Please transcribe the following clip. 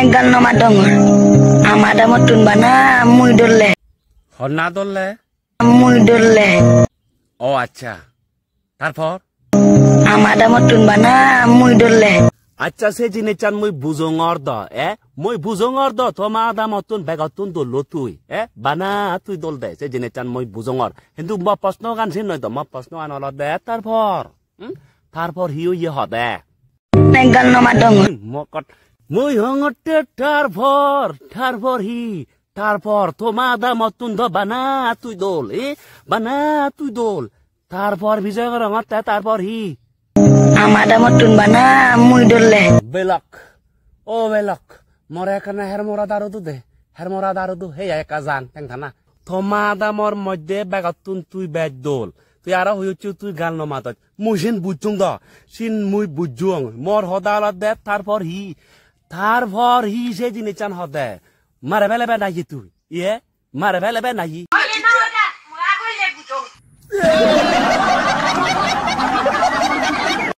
Negal no madongor. Amada motun bana muy dolle. হন্না দললে Muy dolle. ও আচ্ছা তারপর Amada motun bana muy dolle. আচ্ছা সে জিনে চান মই বুজঙর দ মই বুজঙর দ তোমা দা মতন বেগতুন দল তুই বানা তুই দল দে সে জিনে চান মই বুজঙর কিন্তু ম প্রশ্ন গান সিন নয় তো ম প্রশ্ন গান হল দে তারপর হিও ইয়ে হদে Negal no madongor. মকট মই হঙতে তারপর হি তারপর তোমা দা মতন দ বানা তুই দল বানা তুই দল তারপর বিজয় রঙতে তারপর হি Amada motun bana muy dolle. বেলক ও বেলক মরে এখানে হেরমরা দারু দু হে একা জান তেং থানা থমা দামর মধ্যে বেগতুন তুই বেজ দোল তুই আর হইছু তুই গাল নমাত মুসিন বুঝুং দ সিন মুই বুঝুং মর হদালত দে তারপর হি সে জিনে চান হদে মারে বেলে বে নাই তুই মারে বেলে বে নাই